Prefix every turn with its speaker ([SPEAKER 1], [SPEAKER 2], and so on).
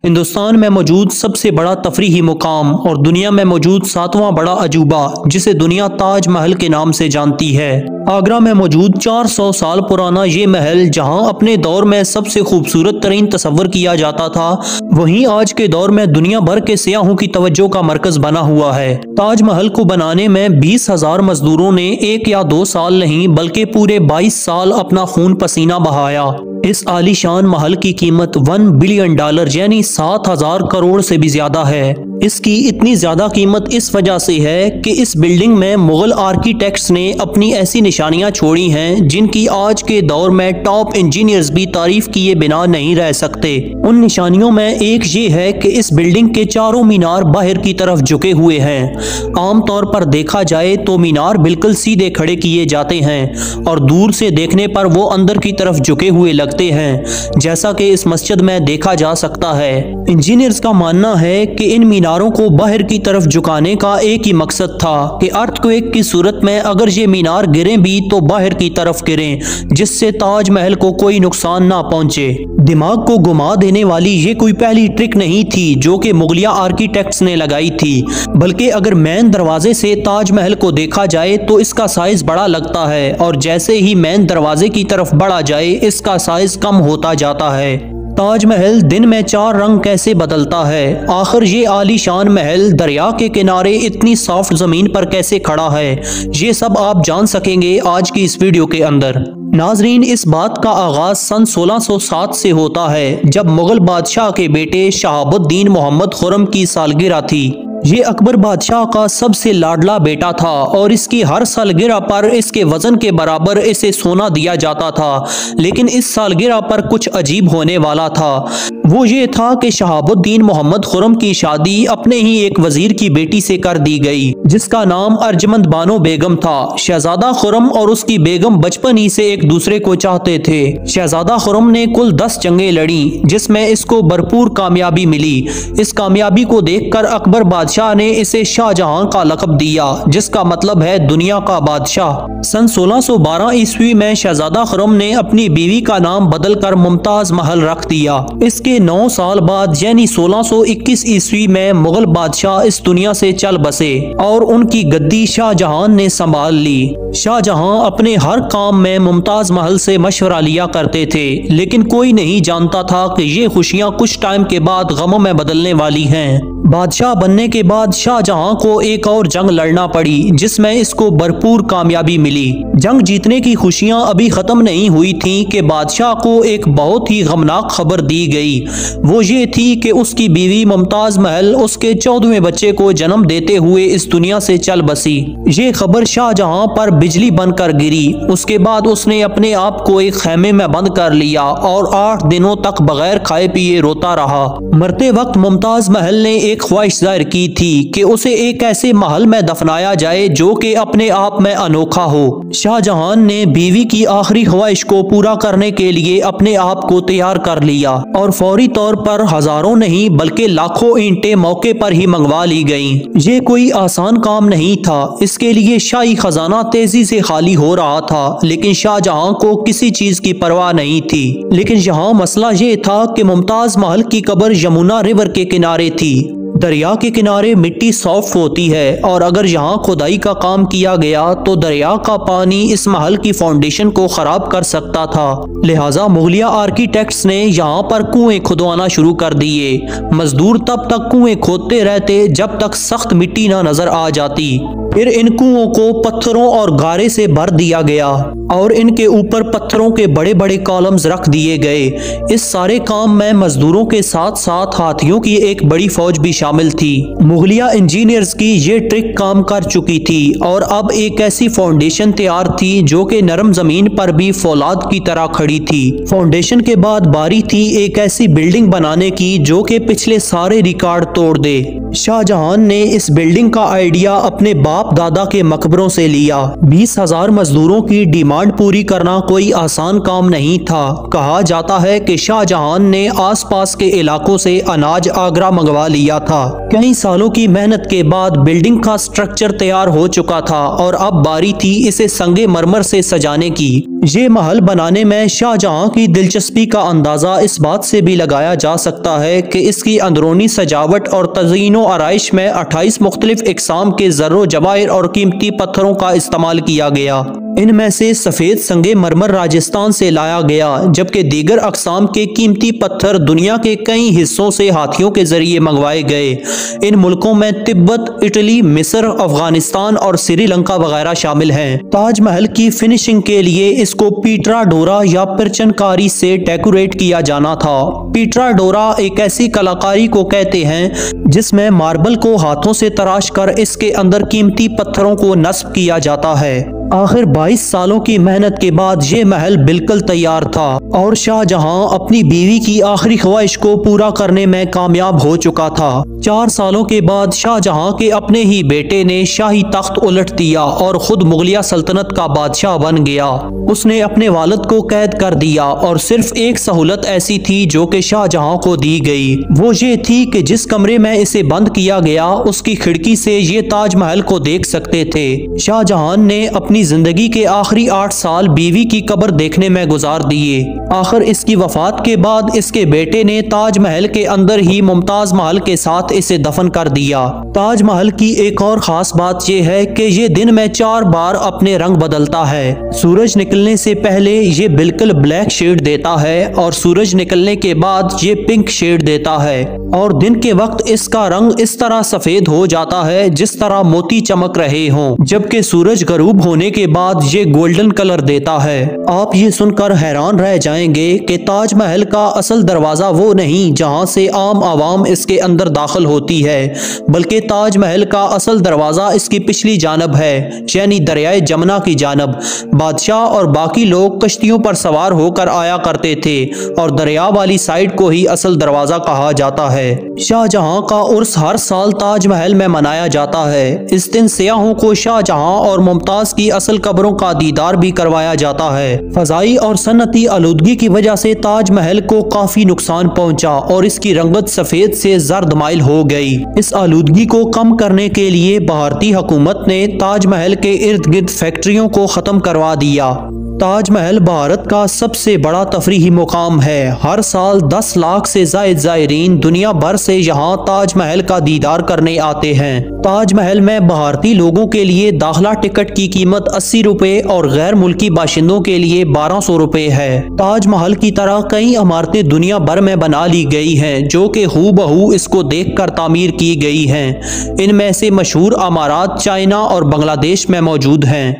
[SPEAKER 1] ہندوستان میں موجود سب سے بڑا تفریحی مقام اور دنیا میں موجود 7واں بڑا عجوبہ جسے دنیا تاج محل کے نام سے جانتی ہے۔ آگرہ میں موجود 400 سال پرانا یہ محل جہاں اپنے دور میں سب سے خوبصورت ترین تصور کیا جاتا تھا، وہیں آج کے دور میں دنیا بھر کے سیاحوں کی توجہ کا مرکز بنا ہوا ہے۔ تاج محل کو بنانے میں 20,000 مزدوروں نے 1 یا 2 سال نہیں بلکہ پورے 22 سال اپنا خون پسینہ بہایا۔ اس عالی شان محل کی قیمت $1 بلین یعنی 7,000 کروڑ سے بھی زیادہ ہے۔ اس کی اتنی زیادہ قیمت اس وجہ سے ہے کہ اس بلڈنگ میں مغل آرکیٹیکٹس نے اپنی ایسی نشانیاں چھوڑی ہیں جن کی آج کے دور میں ٹاپ انجینئرز بھی تعریف کیے بنا نہیں رہ سکتے۔ ان نشانیوں میں ایک یہ ہے کہ اس بلڈنگ کے چاروں مینار باہر کی طرف جھکے ہوئے ہیں۔ عام طور پر دیکھا جائے تو مینار بالکل سیدھے کھڑے کیے جاتے ہیں اور دور سے دیکھنے پر وہ اندر کی طرف جھکے ہوئے لگتے ہیں، جیسا کہ اس مسجد میں دیکھا جا سکتا ہے۔ انجینئرز کا ماننا ہے کہ ان میناروں کو باہر کی طرف جھکانے کا ایک ہی مقصد تھا کہ ارتھ کویک کی صورت میں اگر یہ مینار گریں بھی تو باہر کی طرف گریں، جس سے تاج محل کو کوئی نقصان نہ پہنچے۔ دماغ کو گھما دینے والی یہ کوئی پہلی ٹرک نہیں تھی جو کہ مغلیہ آرکیٹیکٹس نے لگائی تھی، بلکہ اگر مین دروازے سے تاج محل کو دیکھا جائے تو اس کا سائز بڑا لگتا ہے اور جیسے ہی مین دروازے کی طرف بڑھا جائے اس کا سائز کم ہوتا جاتا ہے۔ تاج محل دن میں 4 رنگ کیسے بدلتا ہے؟ آخر یہ عالی شان محل دریا کے کنارے اتنی سافٹ زمین پر کیسے کھڑا ہے؟ یہ سب آپ جان سکیں گے آج کی اس ویڈیو کے اندر۔ ناظرین، اس بات کا آغاز سن 1607 سے ہوتا ہے جب مغل بادشاہ کے بیٹے شہاب الدین محمد خرم کی سالگرہ تھی۔ یہ اکبر بادشاہ کا سب سے لاڈلا بیٹا تھا اور اس کی ہر سالگرہ پر اس کے وزن کے برابر اسے سونا دیا جاتا تھا، لیکن اس سالگرہ پر کچھ عجیب ہونے والا تھا۔ وہ یہ تھا کہ شہاب الدین محمد خرم کی شادی اپنے ہی ایک وزیر کی بیٹی سے کر دی گئی جس کا نام ارجمند بانو بیگم تھا۔ شہزادہ خرم اور اس کی بیگم بچپن ہی سے ایک دوسرے کو چاہتے تھے۔ شہزادہ خرم نے کل 10 جنگیں لڑیں جس میں اس کو بھرپور کامیابی ملی۔ اس کامیابی کو دیکھ کر اکبر بادشاہ نے اسے شاہ جہاں کا لقب دیا جس کا مطلب ہے دنیا کا بادشاہ۔ سن 1612 عیسوی میں شہزادہ خرم نے اپنی بیوی کا نام بدل کر ممتاز محل رکھ دیا۔ اس کے 9 سال بعد یعنی 1621 عیسوی میں مغل بادشاہ اس دنیا سے چل بسے اور ان کی گدی شاہ جہان نے سنبھال لی۔ شاہ جہاں اپنے ہر کام میں ممتاز محل سے مشورہ لیا کرتے تھے، لیکن کوئی نہیں جانتا تھا کہ یہ خوشیاں کچھ ٹائم کے بعد غموں میں بدلنے والی ہیں۔ بادشاہ بننے کے بعد شاہ جہاں کو ایک اور جنگ لڑنا پڑی جس میں اس کو بھرپور کامیابی ملی۔ جنگ جیتنے کی خوشیاں ابھی ختم نہیں ہوئی تھیں کہ بادشاہ کو ایک بہت ہی غمناک خبر دی گئی۔ وہ یہ تھی کہ اس کی بیوی ممتاز محل اس کے 14ویں بچے کو جنم دیتے ہوئے اس دنیا سے چل بسی۔ یہ خبر شاہ جہاں پر بجلی بن کر گری۔ اس کے بعد اس نے اپنے آپ کو ایک خیمے میں بند کر لیا اور 8 دنوں تک بغیر کھائے پیے روتا رہا۔ مرتے وقت ممتاز محل نے ایک خواہش ظاہر کی تھی کہ اسے ایک ایسے محل میں دفنایا جائے جو کہ اپنے آپ میں انوکھا ہو۔ شاہ جہان نے بیوی کی آخری خواہش کو پورا کرنے کے لیے اپنے آپ کو تیار کر لیا اور فوری طور پر ہزاروں نہیں بلکہ لاکھوں اینٹیں موقع پر ہی منگوا لی گئیں۔ یہ کوئی آسان کام نہیں تھا، اس کے لیے شاہی خزانہ تیزی سے خالی ہو رہا تھا، لیکن شاہ جہاں کو کسی چیز کی پرواہ نہیں تھی۔ لیکن یہاں مسئلہ یہ تھا کہ ممتاز محل کی قبر یمنا ریور کے کنارے تھی۔ دریا کے کنارے مٹی سافٹ ہوتی ہے اور اگر یہاں کھدائی کا کام کیا گیا تو دریا کا پانی اس محل کی فاؤنڈیشن کو خراب کر سکتا تھا۔ لہٰذا مغلیہ آرکیٹیکٹس نے یہاں پر کنویں کھدوانا شروع کر دیے۔ مزدور تب تک کنویں کھودتے رہتے جب تک سخت مٹی نہ نظر آ جاتی۔ پھر ان کنووں کو پتھروں اور گارے سے بھر دیا گیا اور ان کے اوپر پتھروں کے بڑے بڑے کالمز رکھ دیے گئے۔ اس سارے کام میں مزدوروں کے ساتھ ساتھ ہاتھیوں کی ایک بڑی فوج بھی شامل تھی۔ مغلیہ انجینئرز کی یہ ٹرک کام کر چکی تھی اور اب ایک ایسی فاؤنڈیشن تیار تھی جو کہ نرم زمین پر بھی فولاد کی طرح کھڑی تھی۔ فاؤنڈیشن کے بعد باری تھی ایک ایسی بلڈنگ بنانے کی جو کہ پچھلے سارے ریکارڈ توڑ دے۔ شاہ جہان نے اس بلڈنگ کا آئیڈیا اپنے باپ دادا کے مقبروں سے لیا۔ 20,000 مزدوروں کی ڈیمانڈ پوری کرنا کوئی آسان کام نہیں تھا۔ کہا جاتا ہے کہ شاہ جہان نے آس پاس کے علاقوں سے اناج آگرہ منگوا لیا تھا تھا۔ کئی سالوں کی محنت کے بعد بلڈنگ کا سٹرکچر تیار ہو چکا تھا اور اب باری تھی اسے سنگ مرمر سے سجانے کی۔ یہ محل بنانے میں شاہ جہاں کی دلچسپی کا اندازہ اس بات سے بھی لگایا جا سکتا ہے کہ اس کی اندرونی سجاوٹ اور تزئین و آرائش میں 28 مختلف اقسام کے زر و جواہر اور قیمتی پتھروں کا استعمال کیا گیا۔ ان میں سے سفید سنگ مرمر راجستھان سے لایا گیا، جبکہ دیگر اقسام کے قیمتی پتھر دنیا کے کئی حصوں سے ہاتھیوں کے ذریعے منگوائے گئے۔ ان ملکوں میں تبت، اٹلی، مصر، افغانستان اور سری لنکا وغیرہ شامل ہیں۔ تاج محل کی فنشنگ کے لیے اس کو پیٹرا ڈورا یا پرچن کاری سے ڈیکوریٹ کیا جانا تھا۔ پیٹرا ڈورا ایک ایسی کلاکاری کو کہتے ہیں جس میں ماربل کو ہاتھوں سے تراش کر اس کے اندر قیمتی پتھروں کو نصب کیا جاتا ہے۔ آخر 22 سالوں کی محنت کے بعد یہ محل بالکل تیار تھا اور شاہ جہاں اپنی بیوی کی آخری خواہش کو پورا کرنے میں کامیاب ہو چکا تھا۔ 4 سالوں کے بعد شاہ جہاں کے اپنے ہی بیٹے نے شاہی تخت الٹ دیا اور خود مغلیہ سلطنت کا بادشاہ بن گیا۔ اس نے اپنے والد کو قید کر دیا اور صرف ایک سہولت ایسی تھی جو کہ شاہ جہاں کو دی گئی، وہ یہ تھی کہ جس کمرے میں اسے بند کیا گیا اس کی کھڑکی سے یہ تاج محل کو دیکھ سکتے تھے۔ شاہ جہاں نے اپنی زندگی کے آخری 8 سال بیوی کی قبر دیکھنے میں گزار دیے۔ آخر اس کی وفات کے بعد اس کے بیٹے نے تاج محل کے اندر ہی ممتاز محل کے ساتھ اسے دفن کر دیا۔ تاج محل کی ایک اور خاص بات یہ ہے کہ یہ دن میں 4 بار اپنے رنگ بدلتا ہے۔ سورج نکلنے سے پہلے یہ بالکل بلیک شیڈ دیتا ہے اور سورج نکلنے کے بعد یہ پنک شیڈ دیتا ہے، اور دن کے وقت اس کا رنگ اس طرح سفید ہو جاتا ہے جس طرح موتی چمک رہے ہوں، جبکہ سورج غروب ہونے کے بعد یہ گولڈن کلر دیتا ہے۔ آپ یہ سن کر حیران رہ جائیں گے کہ تاج محل کا اصل دروازہ وہ نہیں جہاں سے عام عوام اس کے اندر داخل ہوتی ہے، بلکہ تاج محل کا اصل دروازہ اس کی پچھلی جانب ہے، یعنی دریائے جمنا کی جانب۔ بادشاہ اور باقی لوگ کشتیوں پر سوار ہو کر آیا کرتے تھے اور دریا والی سائیڈ کو ہی اصل دروازہ کہا جاتا ہے۔ شاہ جہاں کا عرس ہر سال تاج محل میں منایا جاتا ہے۔ اس دن سیاحوں کو شاہ جہاں اور ممتاز کی اصل قبروں کا دیدار بھی کروایا جاتا ہے۔ فضائی اور صنعتی آلودگی کی وجہ سے تاج محل کو کافی نقصان پہنچا اور اس کی رنگت سفید سے زرد مائل ہو گئی۔ اس آلودگی کو کم کرنے کے لیے بھارتی حکومت نے تاج محل کے ارد گرد فیکٹریوں کو ختم کروا دیا۔ تاج محل بھارت کا سب سے بڑا تفریحی مقام ہے۔ ہر سال 10 لاکھ سے زائد زائرین دنیا بھر سے یہاں تاج محل کا دیدار کرنے آتے ہیں۔ تاج محل میں بھارتی لوگوں کے لیے داخلہ ٹکٹ کی قیمت 80 روپے اور غیر ملکی باشندوں کے لیے 1200 روپے ہے۔ تاج محل کی طرح کئی عمارتیں دنیا بھر میں بنا لی گئی ہیں جو کہ ہو بہو اس کو دیکھ کر تعمیر کی گئی ہیں۔ ان میں سے مشہور عمارات چائنا اور بنگلہ دیش میں موجود ہیں۔